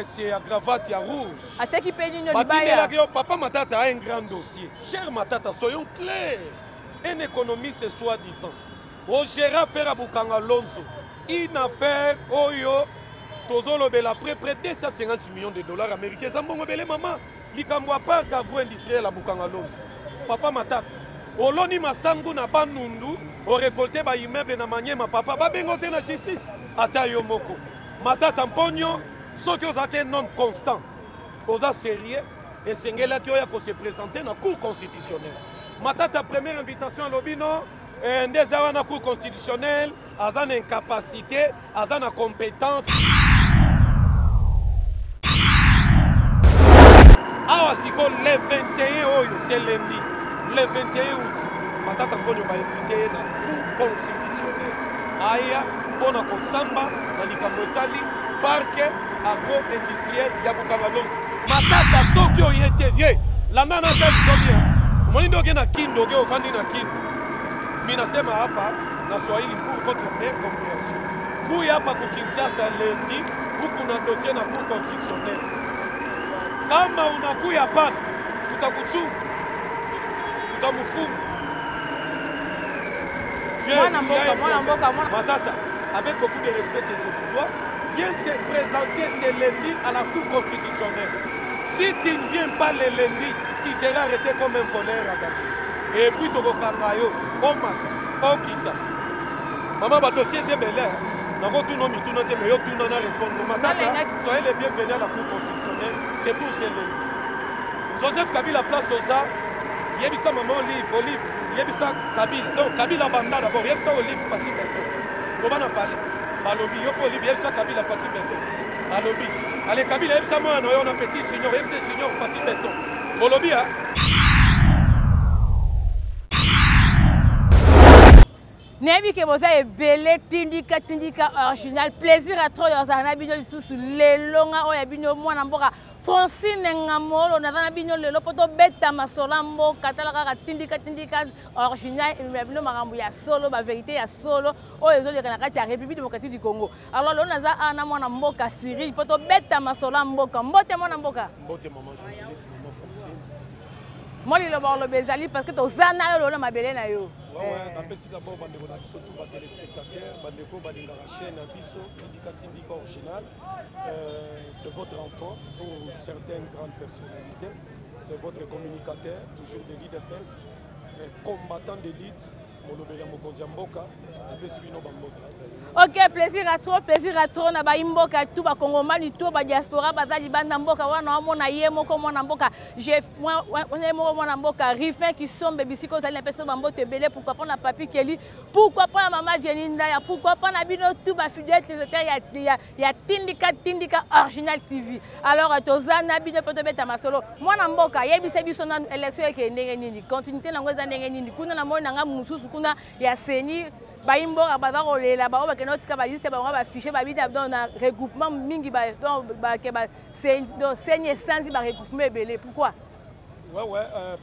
c'est à cravate à rouge. Papa Matata a un grand dossier. Cher Matata, soyons clairs. Un économiste soi-disant. Au gérant faire à Bukanga Alonso. Une affaire, Oyo, Tozolo Bela, près de 250 millions de dollars américains. Zambongo Bele Maman. Likamwa pas agro-industriel à Bukanga Alonso. Papa Matata. Oloni Masangu na Banundu. Au récolté ba immeuble na Manyema. Papa, ba bengote na justice. Ata Yomoko. Matata Mpogno. Ceux qui ont un homme constant, aux sérieux, et c'est là qui a se présenter dans la Cour constitutionnelle. Matata, première invitation à l'Obino, des dans la Cour constitutionnelle, à une incapacité, à une compétence. Ah, c'est le 21 c'est lundi, le 21 août, Matata Mpogno va inviter dans la Cour constitutionnelle. Aya, pour la Kosamba, dans les Kamotali, parc agro-industriel Yabukanga Alonso. Matata soki oyete vie. La nana tali bien. Monindo na kindo ge ofandi na kindo. Mina sema hapa na Swahili pour votre meilleure compréhension. Kuya hapa ku Kinshasa lundi huku na dossier na Cour constitutionnelle. Kama unakuya hapa tutakuchunga. Tutamufunga. Matata, avec beaucoup de respect que je vous dois, viens se présenter ce lundi à la Cour constitutionnelle. Si tu ne viens pas le lundi, tu seras arrêté comme un voleur à Gambie. Et puis tu vas au Kita. Maman, le dossier c'est bel air. Soyez les bienvenus à la Cour constitutionnelle. C'est pour ce lundi. Joseph Kabila place aux arts. Il y a ça maman olive. Il y a ça Kabila. Donc Kabila Banda d'abord. Il y a ça olive Fatih Bento. On va en parler. Balobi, il y a olive. Il y a ça Kabila Fatih Bento. Balobi. Allez Kabila, il y a ça moi. On a petit senior. Il y a ça senior Fatih Bento. Bolobi hein. Nebi que vous avez belé tindika original plaisir à trop dans un abino sous les longs au abino moi n'amboka Francine ngamolo na na bino lelo poto beta masolambo katalaka tindika original et abino makambo ya solo ba vérité ya solo o ezoli kana kati ya République démocratique du Congo alors lo naza ana mwana mboka Cyril poto beta masolambo mbote mwana mboka mbote maman journaliste maman Francine moi le bolo bezali parce que to zana yo lo mabele na yo. Ouais, napesi d'abord bandeko na biso tout ba téléspectateurs, bandeko balinga la chaîne na biso Tindika original. C'est votre enfant pour certaines grandes personnalités. C'est votre communicateur, toujours de l'IDPS, combattant d'élite, Molobela Mokonzi Mboka, napesi bino bamboka. Ok, plaisir à trop na ba imboka tout ba Congomani tout ba diaspora bazali banda mboka wana mona yemo ko mona mboka j'ai mona mboka Rifin qui sombe bisiko zali na pesa ba mbote belé pourquoi pas na papi Kelly pourquoi pas na maman Jeninda ya pourquoi pas na bino tout ba fidèle ya Tindika original TV alors tozana bino poto beta masolo mona mboka yebise biso na élection ke ndenge nini continuité na ngoza ndenge nini kuna na mona nga mususu kuna ya seni Baimbo abada kolela ba ba kenoti ka ba liste ba ba ficher ba bida dans un regroupement mingi ba ke ba seigne sanzi ba regroupement belé pourquoi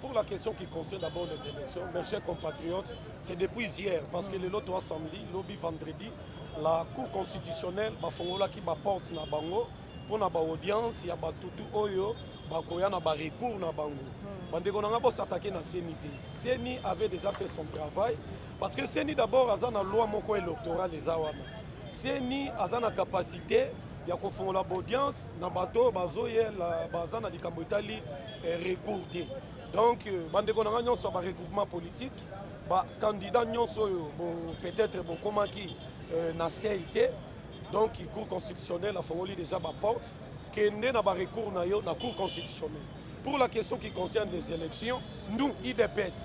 pour la question qui concerne d'abord les élections mes chers compatriotes c'est depuis hier parce que le lot samedi lobby vendredi la Cour constitutionnelle ba fongola ki ba porte na bango pour na ba audience ya ba tutu oyo ba koya na ba recours na bango bandeko na ngabo s'attaquer na CNT CNI avait déjà fait son travail parce que CNI d'abord a une loi moko électorale les awana CNI a une capacité ya ko fongola audience na bato bazoye la bazana likambo etali recours donc bandeko na nyonso ba regroupement politique ba candidat nyonso peut-être bon comment qui na CIT donc la Cour constitutionnelle a fongoli déjà ba porte kende na ba recours na yo na Cour constitutionnelle pour la question qui concerne les élections nous IDPS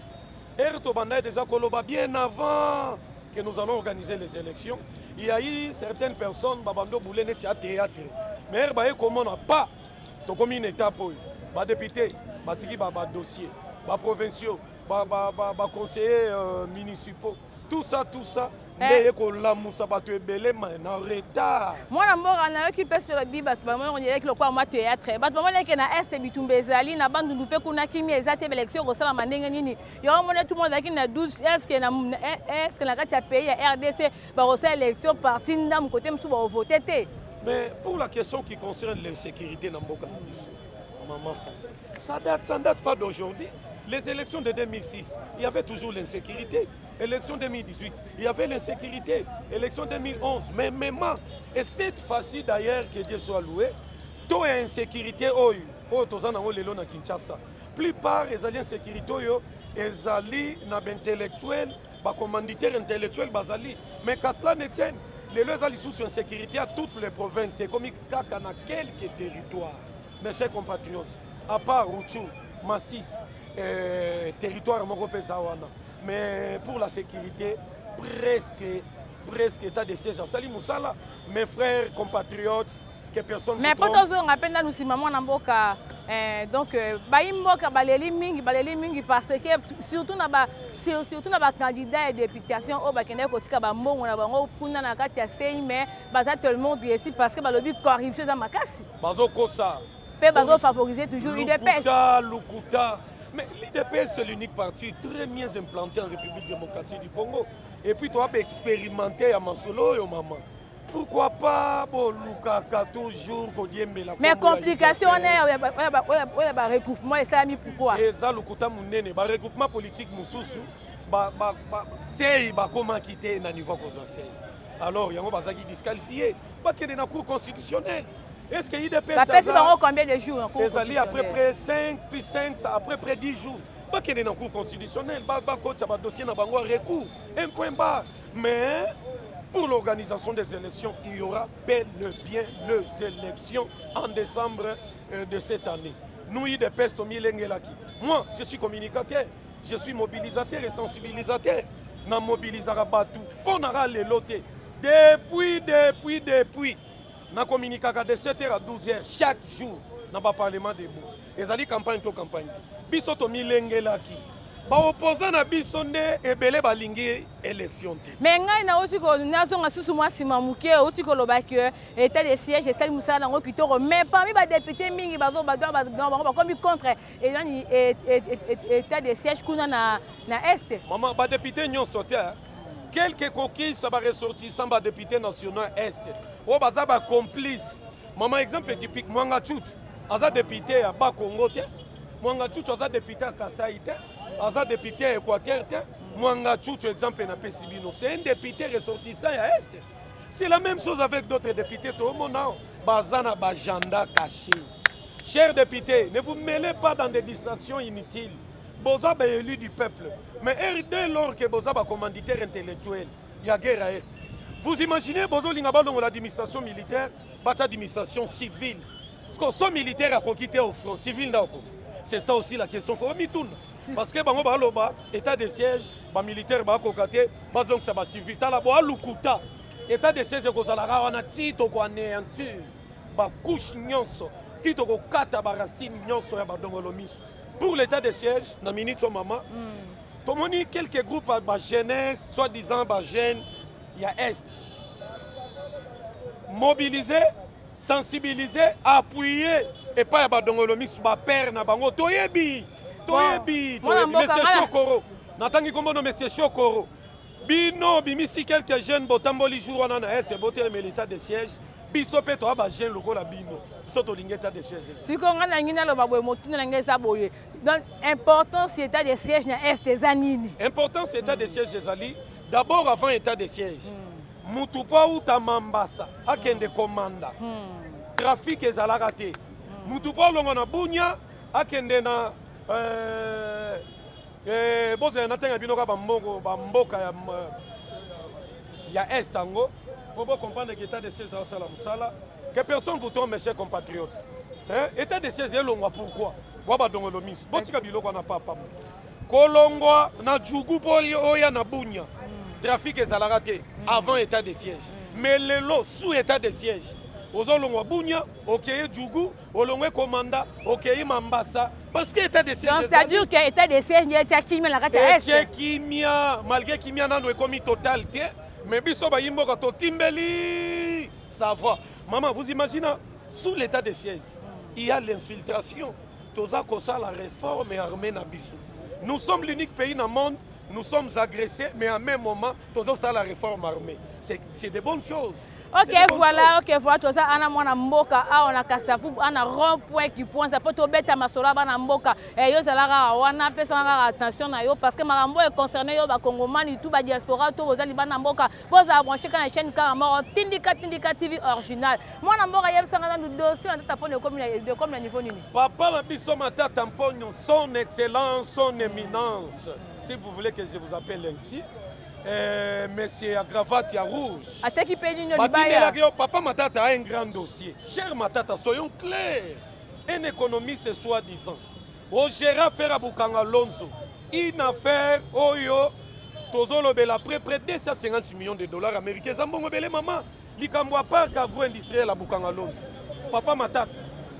Ertobanda déjà koloba bien avant que nous allons organiser les élections il y a eu certaines personnes babando boulé net théâtre mais comment on n'a pas to comme une étape ba député ba tiki ba dossier ba provinciaux ba conseillers municipaux tout ça ndeye ko lamusa bato ebele na retard mwana mboka na yo ki pese sur biba ba mo on dirait que le quoi moi théâtre ba mo leke na est bitumbe ezali na bandu dupe kuna kimi ezate élection ko sala mandenge nini yo mona tout le mondeaki na 12 est-ce que na kati ya pays ya RDC ba ko sala élection parti ndam côté msu ba voter té Mais pour la question qui concerne l'insécurité dans Mboka, maman France, ça ne date pas d'aujourd'hui. Les élections de 2006, il y avait toujours l'insécurité. Élection 2018, il y avait l'insécurité. Élection 2011, mais même. Et cette fois-ci d'ailleurs, que Dieu soit loué, tout est insécurité. Oh, tous en les na Kinshasa. Plupart des alliés insécurité, ils alliés intellectuels, commanditaires intellectuels, mais qu'à cela ne tienne, les alliés sous insécurité à toutes les provinces, c'est comme dans quelques territoires. Mes chers compatriotes, à part Rouchou, Massis, territoire Moropezawana. Mais pour la sécurité, presque état de siège à Sali Moussala, mes frères compatriotes, que personne ne mais pour tous on appelle nous si maman Namboka donc baimboka baleli mingi parce que surtout na ba candidat et députation au bakende kotika ba mbongo na bango kuna na kati ya sei mais baza tout le monde ici parce que balobi corruption za makasi bazo kosa pe bazo favoriser toujours l'UDPS. Lukuta. Mais l'IDPS, c'est l'unique parti très bien implanté en République démocratique du Congo. Et puis, tu as expérimenté à Mansolo, maman. Pourquoi pas, bon, Lukaka, toujours, mais complication, on a regroupement, et ça a mis pourquoi? Et ça, Lukuta Mounene, regroupement politique, Moussoussou, c'est comment quitter le niveau qu'on a. Alors, il y a un qui disqualifié, pas qu'il y ait une cour constitutionnelle. Est-ce que l'IDPS a combien de jours? Ils allaient après près 5, puis 5, après près 10 jours. Pas qu'il y ait un cours constitutionnel, ça va dossier dans un recours, un point bas. Mais pour l'organisation des élections, il y aura bel et bien les élections en décembre de cette année. Nous, l'IDPS, moi, je suis communicateur, je suis mobilisateur et sensibilisateur. Nous mobilisons tout. On aura les lotés. Depuis. Nous communiquons de 7h à 12h chaque jour dans le Parlement de Bou. Et ça dit campagne to campagne. Biso to milenge laki. Ba opposant na biso nde ebele balingi élection te. Mais ngai na aussi ko nazo ngasusu mwa sima muke oti ko lobaki état de siège Sali Moussala ngo kitoko mais parmi ba député mingi bazo ba comme contre état de siège kuna na est. Maman ba député nyon sauté. Quelques coquilles ça va ressortir sans ba député national est. O baza ba complice. Maman exemple typique Mwanga Tchouch. Aza député à Bas Congo te. Mwanga Tchouch aza député à Kasaï te. Aza député à Équateur te. Mwanga Tchouch exemple na Pesibino. C'est un député ressortissant à est. C'est la même chose avec d'autres députés tout le monde. Bazana bajanda caché. Chers députés, ne vous mêlez pas dans des distractions inutiles. Boza est élu du peuple. Mais dès lors que Boza est commanditaire intellectuel, il y a guerre à être. Vous imaginez, Bozo Lingaba dans l'administration militaire, l'administration civile. Parce que son militaire a quitté au front civil. C'est ça aussi la question. Il faut m'y parce que l'état de siège, les militaires va cocater, que ça va civil. Talabo Lukuta, état de siège ko salara wana tito ko anéantir, ba couche nyonso, tito ko kata ba racine nyonso ya ba dongolo miso. Pour l'état de siège, na minute so maman. Tomoni quelques groupes ba jeunesse, soi-disant ba jeunes, il y a est. Mobiliser, sensibiliser, appuyer et pas ya ba dongolo miso ba père na bango toyebi. Monsieur Chokoro. Natangi kombo no Monsieur Chokoro. Bino bimisi quelques jeunes botamboli jour wana na est boté l'état de siège. Biso pe to ba jeune lokola bino. Soto lingeta de siège. Si ko ngana ngina lo babwe motuna na ngesa boye. Donc importance état de siège na est des anini. Importance état de siège ezali d'abord avant état de siège. Mutupa uta Mambasa akende komanda. Trafic ezalaka te. Mutupa longo na Bunya akende na boze natenga binoka bamboka ya est ango pour comprendre que l'état de siège à Sala Moussala que personne vous tombe mes chers compatriotes état de siège elongwa pourquoi waba dongolo mis botika biloko na papa kolongwa na jugu poli oya na Bunya trafic ezalaka te avant état de siège mais lelo sous état de siège ozolongwa Bunya okeye jugu olongwe komanda okeye Mambasa. Parce que l'état de siège. Donc ça veut dire que l'état de siège n'est pas Kimia la carte est. Kimia, malgré Kimia n'a commis totalité, mais biso ba yimbo ka to timbeli. Ça va. Maman, vous imaginez, sous l'état de siège, il y a l'infiltration. Toza kosa la réforme et armée na biso. Nous sommes l'unique pays dans le monde, nous sommes agressés, mais en même moment, toza la réforme armée. c'est des bonnes choses. Ok, voilà, tout ça, on a mon mboka, on a Kassafu, on a rond-point qui pointe, ça peut tomber à ma sola, on a mboka, et yo, ça la on a fait attention à yo, parce que ma rambo est concerné, yo, ba Congomani, et tout, ba diaspora, tout, vous allez ban mboka, pour ça, brancher quand la chaîne Caramo, Tindika TV original. Moi, on mboka, y'a ça dans le dossier, on a tapé comme le niveau nini. Papa, ma biso, ma tata, tampon, son excellence, son éminence, si vous voulez que je vous appelle ainsi. Monsieur à cravate à rouge. Papa Matata a un grand dossier. Cher Matata, soyons clairs. Un économiste soi-disant. Au gérant faire à Bukanga Lonzo. Une affaire, oyo, tozolo bela près de 250 millions de dollars américains. Zambongo bele maman. Likambo parc agro-industriel à Bukanga Lonzo. Papa Matata.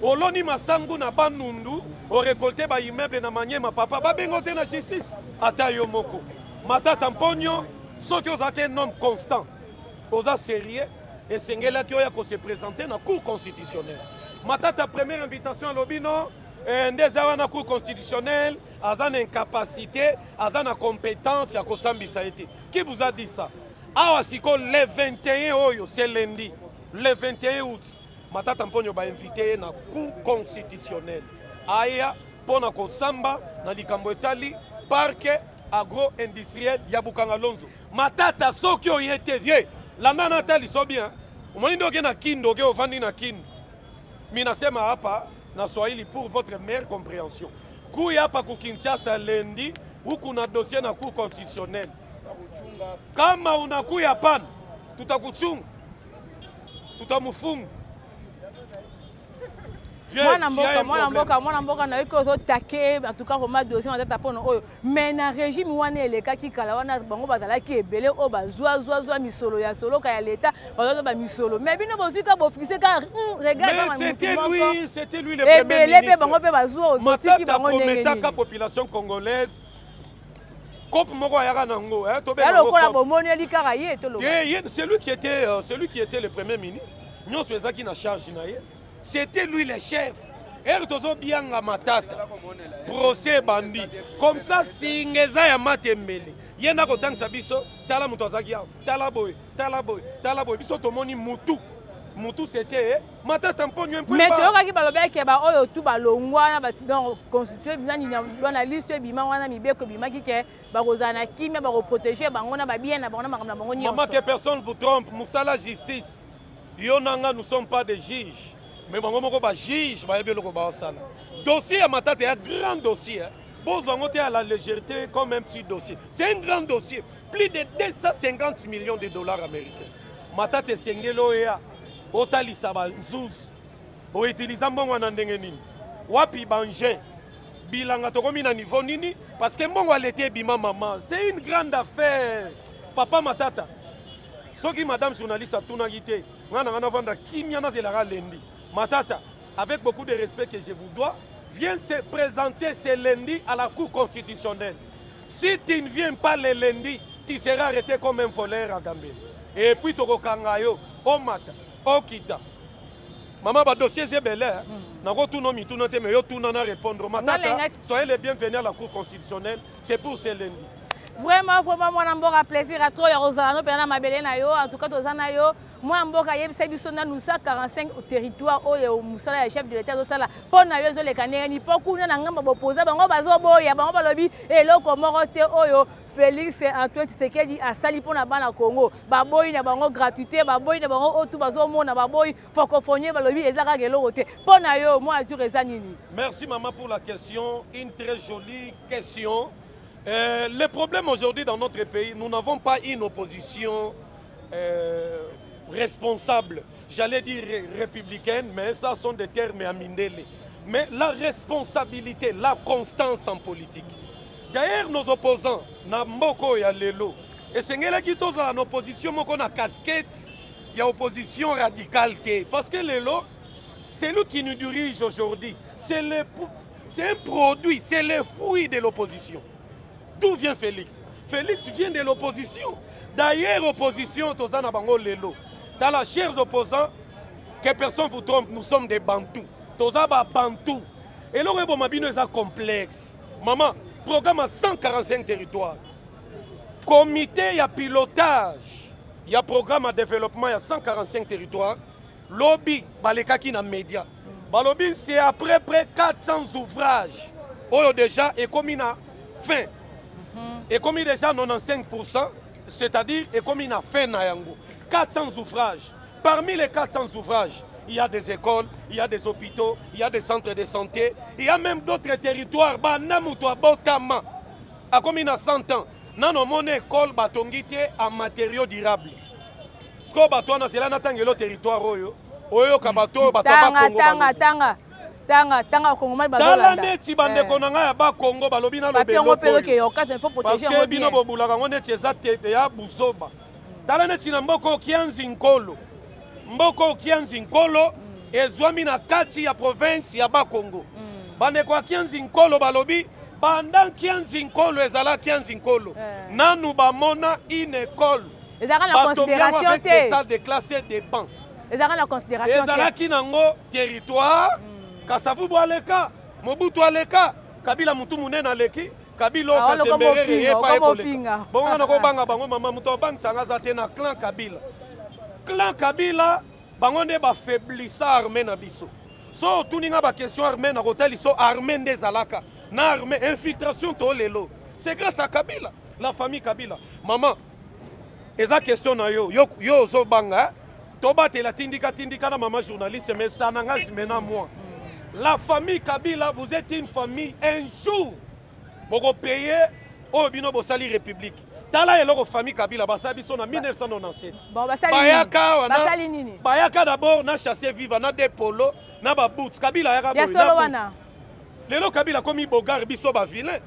Oloni masangu na banundu. O récolté ba immeuble na maniema papa. Ba bengote na justice. Ata yo moko. Matata Mponyo, ceux qui ont un homme constant, aux sérieux, et c'est là qui a se présenter dans la Cour constitutionnelle. Matata, première invitation à l'Obino, des à la Cour constitutionnelle, à une incapacité, à une compétence, à Kosambi Saïti. Qui vous a dit ça? Ah, le 21 oyo, c'est lundi, le 21 août, Matata Mponyo va inviter dans la Cour constitutionnelle. Aya, pour na Kosamba, dans Likambo Etali, parc agro-industriel ya Bukanga Lonzo. Matata soki oyete vie. La nana tali so bien. Umonindo ke na kindo ke ovandi na kindo. Minasema hapa na Swahili pour votre meilleure compréhension. Kuya hapa ku Kinshasa lundi huku na dossier na cour constitutionnelle. Kama unakuya pana tutakuchunga. Tutamufunga. Mwana mboka na yuko zo take en tout cas au match dossier matata pono oyo mais na régime wana eleka ki kala wana bango bazala ki ebele o bazwa misolo ya solo ka ya leta bazwa ba misolo mais bino bozuka bo fixer car regarde c'était lui le premier ministre bango pe bazwa otiki bango ndenge la population congolaise Cop moko ayaka nango to be celui qui était le premier ministre nous faisons qui na charge na ye. C'était lui le chef. Ertozo bianga matata. Procès bandi. Comme ça, si ngeza ya matembele. Yena kotangisa biso, tala muto azaki ya. Tala boy. Biso tomoni mutu. Mutu c'était matata mponyo mpo. Mais to kaki balobe ke ba oyo tu balongwa na batidan constituer binani na liste bima wana mibeko bima kike ba kozana kimia ba protéger bango na ba bien na bango na bango nyonso. Maman que personne vous trompe, musala justice. Yonanga nous sommes pas des juges. Mais bon, on va juge, dossier à Matata est un grand dossier. Bon, on est à la légèreté comme un petit dossier. C'est un grand dossier. Plus de 250 millions de dollars américains. Matata est sengelo ya. Otali saba nzouz. O utilisant bon wanandengenini. Wapi bangé. Bilanga tokomi na niveau nini. Parce que bon l'été bima maman. C'est une grande affaire. Papa Matata. Ce qui madame journaliste a tout nagité. On a vendre Kimiana de la lundi. Matata, avec beaucoup de respect que je vous dois, viens se présenter ce lundi à la Cour constitutionnelle. Si tu ne viens pas le lundi, tu seras arrêté comme un voleur à Gambé. Et puis tu vas au Mata, au Kita. Maman, le dossier c'est bel air. Tout le monde répondre. Matata, soyez les bienvenus à la Cour constitutionnelle. C'est pour ce lundi. Vraiment, moi, un plaisir à toi. En tout cas, moi, nous sommes 45 au territoire où le chef de l'État de la pour les Canadiens, Félix Antoine Tshisekedi a sali pour la bana Congo. Baboy na bango gratuité, baboy na bango otu bazomo na baboy francophonie balobi ezaka gelote. Pona yo moi tu rezanini. Merci maman pour la question, une très jolie question. Le problème aujourd'hui dans notre pays, nous n'avons pas une opposition responsable, j'allais dire républicaine, mais ça sont des termes à Mindele. Mais la responsabilité, la constance en politique. D'ailleurs, nos opposants, na mboko ya lelo, et c'est là qui tous en opposition, moko na casquette, il y a opposition radicale, parce que lelo, c'est lui qui nous dirige aujourd'hui. C'est un produit, c'est le fruit de l'opposition. D'où vient Félix? Félix vient de l'opposition. D'ailleurs, opposition, tous en bango lelo. Dans la chers opposants, que personne vous trompe, nous sommes des Bantous. Tous en Bantous. Et là, on a un complexe. Maman, programme à 145 territoires. Comité à pilotage il y a programme de développement, il y a 145 territoires. Lobby, balekaki na média. Balobi, c'est à peu près 400 ouvrages. Oyo déjà, et comme il a fin. Et comme il déjà 95%, c'est-à-dire, et comme il a fin na yango. 400 ouvrages. Parmi les 400 ouvrages, il y a des écoles, il y a des hôpitaux, il y a des centres de santé, il y a même d'autres territoires. Banamutwa Botama, à comme il a 100 ans. Nano mon école batongite en matériaux durables. Ce qu'on batona c'est là n'atangelo territoire oyo. Oyo kabato bataba Congo. Tanga Congo mal balolanda. Dans l'année tibande konanga ya ba Congo balobi na lobelo. Parce que bino bobulaka ngone tezate ya buzoba. Dans l'année tinamboko kianzi nkolo. Mboko kianzi nkolo ezwami na kati ya province ya ba Congo. Bande kwa kianzi nkolo balobi pendant kianzi nkolo ezala kianzi nkolo. Nanu bamona une école. Ezala la considération avec des salles de classe des bancs. Ezala la considération. Ezala kinango territoire. Kasavu boaleka, Mobutu aleka, Kabila mutu munena leki, Kabila Kasembere et pas écolé. Bon on a banga bango mama mutu bang sanga zate na clan Kabila. Clan Kabila bangonde ba faiblissa armée na biso. So tuninga ba question armée na hôtel so armée des alaka. Na armée infiltration to lelo. C'est grâce à Kabila, la famille Kabila. Maman, eza question na yo zo banga. Toba te la tindika na maman journaliste mais ça n'engage maintenant moi. La famille Kabila, vous êtes une famille, un jour, vous payez au Bino Bossali République. Tala et leur famille Kabila, Basabi sont en 1997. Bayaka d'abord, n'a chassé vivant, n'a des polos, n'a pas boots. Kabila a gagné. Les lots Kabila comme Bogar, Bisso ba vilain.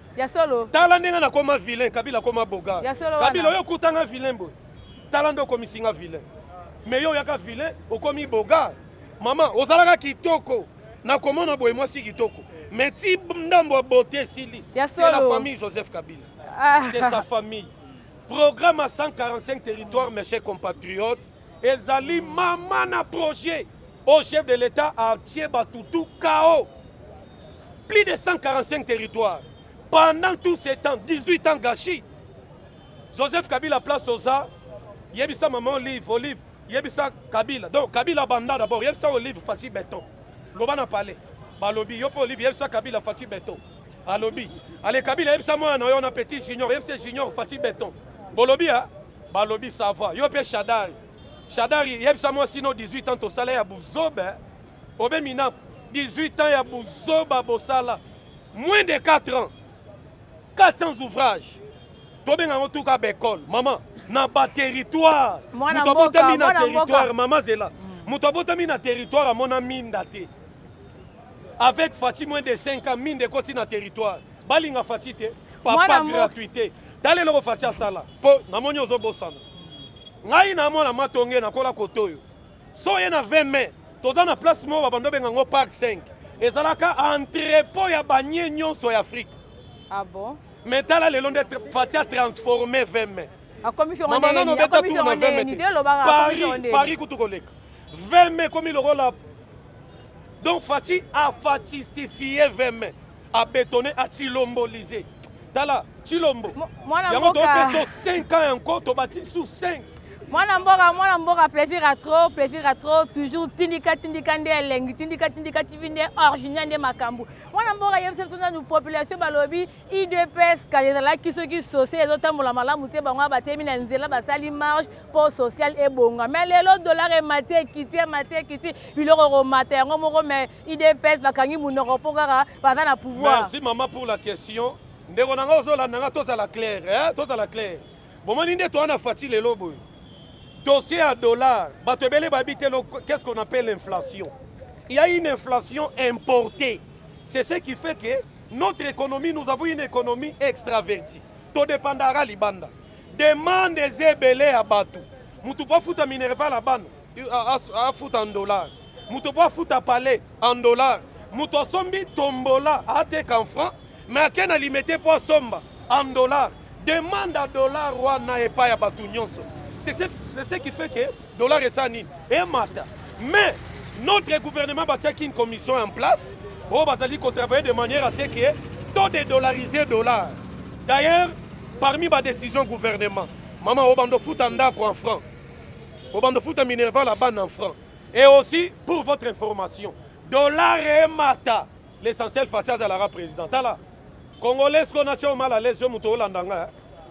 Tala n'a comme vilain, Kabila comme Bogar. Kabila yo koutanga vilain boy. Talando comme singa vilain. Mais yo yaka vilain, au comme Bogar. Maman, ozalaka kitoko. Na komona boye moi si kitoko. Mais ti ndambo beauté sili. C'est la famille Joseph Kabila. C'est sa famille. Programme à 145 territoires, mes chers compatriotes. Ezali maman na projet au chef de l'État à Thiebatutu KO. Plus de 145 territoires. Pendant tous ces temps, 18 ans gâchis. Joseph Kabila place aux arts. Yebisa maman olive. Yebisa Kabila. Donc Kabila banda d'abord. Yebisa olive Fati Béton. Lobana parlé. Balobi, yopo Olivier, Yebsa Kabila Fati Béton. Alobi. Allez Kabila, Yebsa moi, on a petit junior, Yebsa junior Fati Béton. Bolobi, hein? Balobi, ça va. Yopé Chadari. Chadari, Yebsa moi, sinon 18 ans, au salaire à Bouzobe. Obé Mina, 18 ans, à Bouzoba, Bossala. Moins de 4 ans. 400 ouvrages. Tobé en tout cas, école. Maman, n'a pas territoire. Moutobota mina territoire, maman, c'est là. Moutobota mina territoire, à mon ami Ndate. Avec Fati moins de 5 ans, mine de côté dans le territoire. Balinga Fati te, papa gratuité. D'aller le Fati à Sala. Po, namoni ozo bosana. Ngai na mona matonge na kola kotoyo. So yena 20 mai, toza na place mo babando bengango parc 5. Ezalaka entrepôt ya banye nyonso ya Afrique. Ah bon? Mais tala le long de Fati a transformé 20 mai. A commission on maman non beta tour na 20 mai. Paris kutu koleka. 20 mai comme le rôle. Donc Fati a fatistifié 20 mai, a bétonné, a chilombolisé. Tala, chilombo. Il y a 5 ans encore, tu bâti sous 5. Moi, plaisir à trop, toujours tindika ndelengi, tindika tivinde original de makambu. Moi, il y a une population balobi, IDPS, kayezala kisoki social, les autres la malamute, bangwa batemi na nzela basali marge pour social et bonga. Mais les lots dollars et matière kiti, il euro matin, mais IDPS bakangi munoro pogara, bana na pouvoir. Merci maman pour la question. Ndeko zo la nanga tous à la claire, hein, tous à la claire. Bon moi ninde toi na Fati les lobo. Dossier à dollars, qu'est-ce qu'on appelle l'inflation? Il y a une inflation importée. C'est ce qui fait que notre économie, nous avons une économie extravertie. Tout dépendra libanda. Demande des ébélés à Batou. Moutou pas foutre à Minerva la bande, à foutre en dollars. Moutou pas foutre à palais en dollars. Moutou sombi tombola à tek en francs, mais à quel alimenter pour somba en dollars. Demande à dollars, roi n'a pas à Batou nyonso. C'est ce qui fait que le dollar est sani et mata. Mais notre gouvernement a mis une commission en place pour travailler de manière à ce que tout dédollariser le dollar. D'ailleurs, parmi les décisions du gouvernement, maman Obando fout en francs. Au bande de foot à Minerva, la banne en francs. Et aussi, pour votre information, dollar et mata, l'essentiel Fathiaz à la président. Là, Congolais, ce qu'on a fait mal à l'aise,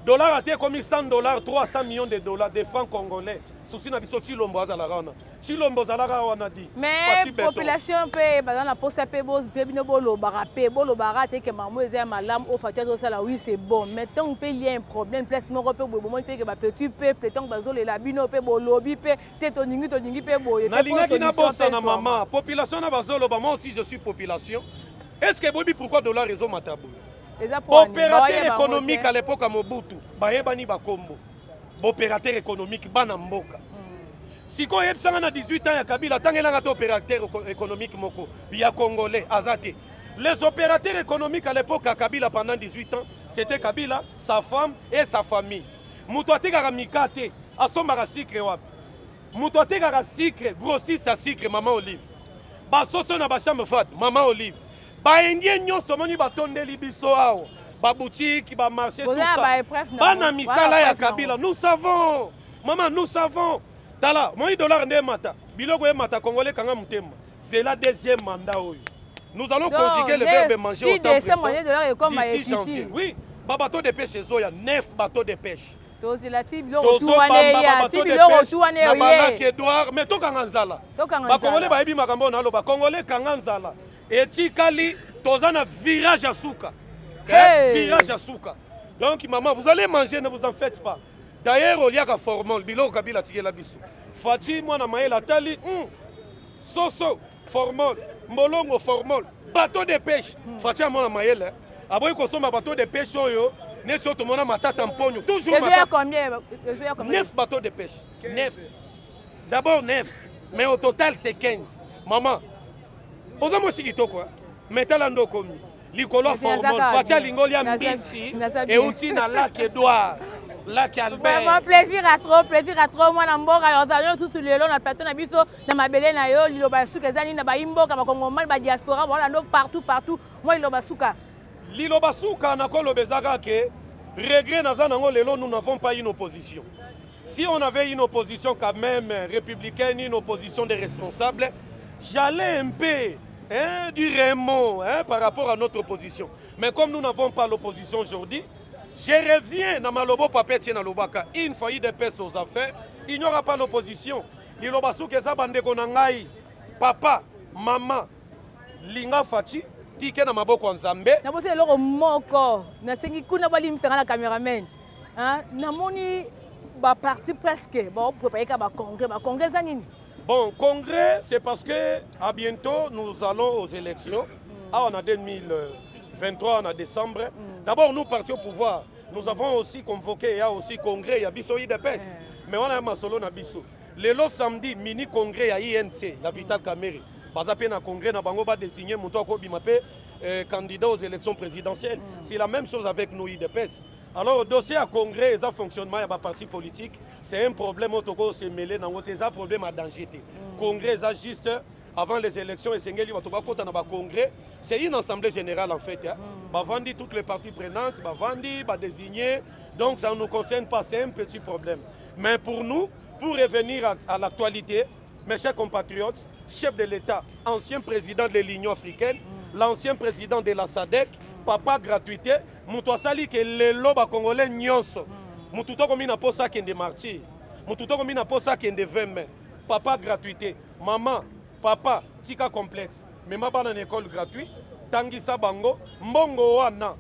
dollar a été commis $100, 300 millions de dollars, des francs congolais. Souci na biso Chilombo azala rana. Chilombo azala wana di. Mais population pe dans la poste pe bos pe bino bolo barapé bolo barate que maman ezé malam au Fathiaz ça là oui c'est bon. Maintenant pe il y a un problème place mo pe bo mo pe que ba petit peuple tant bazole la bino pe bolobi pe te toningi pe boye. Na linga kina bossa na maman. Population na bazolo ba moi aussi je suis population. Est-ce que bobi pourquoi dollar réseau matabou? Opérateur économique à l'époque à Mobutu, Bayebani Bakombo. Opérateur économique, Banamboka. Si on a 18 ans, à Kabila, tant qu'il y a un opérateur économique, il y a Congolais, Azate. Les opérateurs économiques à l'époque à Kabila pendant 18 ans, c'était Kabila, sa femme et sa famille. Moutouate Garamikate, Asomara Sikre, Moutouate Garasikre, grossiste à Sikre, Maman Olive. Basoso na Bacham Fad, Maman Olive. Baindien nyonso moni batonde libiso ao ba boutique ba marché tout ça bana misala ya Kabila nous savons maman nous savons tala moi dollar ndé mata biloko e mata congolais kanga mutema c'est la deuxième mandat oyo nous allons conjuguer le verbe manger au temps présent d'ici janvier oui ba bateau de pêche zoya 9 bateaux de pêche tozilati biloko tuwane ya biloko tuwane na balaki Edouard mais to kanga nzala ba congolais ba yebi makambo na lo ba congolais kanga nzala et Tikali, tozana virage à souka. Virage à souka. Donc, maman, vous allez manger, ne vous en faites pas. D'ailleurs, au liaka formol, bilo kabila tigela biso. Fati, moi, na maïla tali, soso, formol, molongo, formol, bateau de pêche. Fati, moi, na maïla. Aboy, consomme bateau de pêche, yo, ne soto, mon amata tamponio. Toujours matata. Combien 9 bateaux de pêche. 9. D'abord 9. Mais au total, c'est 15. Maman, oza mosikito quoi metalando komi likolo formol fatia lingolia mbisi et outi na lac Edouard lac Albert vraiment plaisir à trop moi na mboka ozalio tout lelo na plateau na biso na mabele na yo liloba suka ezani na baimboka bakongomani ba diaspora voilà donc partout moi liloba suka na koloba ezaka ke regret naza nango lelo nous n'avons pas une opposition. Si on avait une opposition quand même républicaine, une opposition des responsables, j'allais un peu du remords par rapport à notre opposition. Mais comme nous n'avons pas l'opposition aujourd'hui, je reviens dans ma lobo papetier na lobaka. Une faillite de paix aux affaires, il n'y aura pas d'opposition. Il y aura papa, maman, linga fati, tike na maboko nzambe. Na bosse loko moko, na sengi kuna bali mfera na cameraman. Hein, na moni ba parti presque, ba préparer ka ba congrès zanini. Bon, congrès, c'est parce que à bientôt, nous allons aux élections. On a 2023, on a décembre. D'abord, nous partis au pouvoir. Nous avons aussi convoqué, il y a aussi congrès, il y a Bisso IDPS. Mais on a un solo na Bisso. Le samedi, mini congrès à INC, la Vital Kameri. Pas à peine un congrès, na bango ba désigner Moutoko Bimapé candidat aux élections présidentielles. C'est la même chose avec nous IDPS. Alors, le dossier à congrès et à fonctionnement, il y a un parti politique. C'est un problème au Togo, c'est mêlé dans c'est un problème à danger. Congrès, c'est juste avant les élections, et c'est un congrès. C'est une assemblée générale en fait. Bavandi, toutes les parties prenantes, Bavandi, désigner. Donc, ça ne nous concerne pas, c'est un petit problème. Mais pour nous, pour revenir à l'actualité, mes chers compatriotes, chef de l'État, ancien président de l'Union africaine, l'ancien président de la SADC, papa gratuité, Moutouasali que les lobes congolais nyonso. Moutouto comme na posa qui est martyr. Moutouto comme na posa qui est 20 mai. Papa gratuité, maman, papa tika complexe. Mais ma bana école gratuite, tangisa bango, mbongo wana.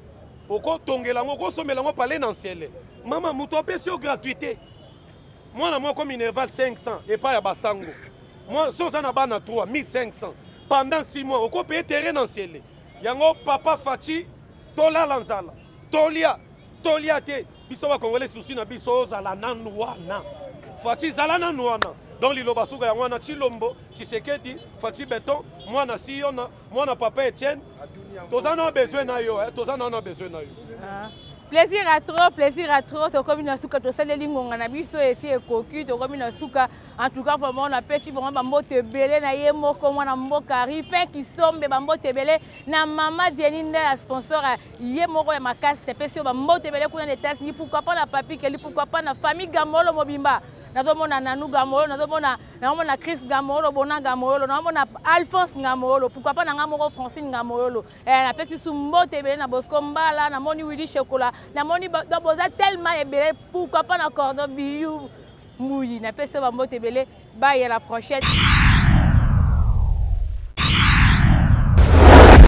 Oko tongelango, oko somelango palais dans ciel. Maman, moutou pesio gratuité. Moi na moi comme Minerval 500 et pas ya basango. Moi sozana bana 3 1500 pendant 6 mois, oko payer terrain dans ciel. Yango papa Fachi tola lanzala. Tolia te biso ba congolais souci na biso zala nanwana. Fachi zala nanwana. Donc liloba suka ya mwana Chilombo, Tshisekedi, Fachi Beton, mwana Siona, mwana papa Etienne. Tozana besoin na yo, tozana na besoin na yo. Plaisir à trop, to comme na suka to saleli ngonga na biso esi ekoki to comme na suka en tout cas vraiment on a pesi vraiment ba mbote belé na ye moko mwana mboka Rifin qui sombe ba mbote belé na mama Jenny la sponsor ye moko ya makasi pesi ba mbote belé kuna les États-Unis pourquoi pas la papi Kelly pourquoi pas na famille Gamolo Mobimba nazomona Nanou Gamolo, nazomona Chris Gamolo, Bona Gamolo, nazomona Alphonse Gamolo, pourquoi pas Nangamoro Francine Gamolo. Na pesi sumbote ebele na Bosco Mbala, na moni Willy Chocolat, na moni boza tellement ebele, pourquoi pas na Cordon Biou Mouyi, na pesi ba mbote ebele, ba ya la prochaine.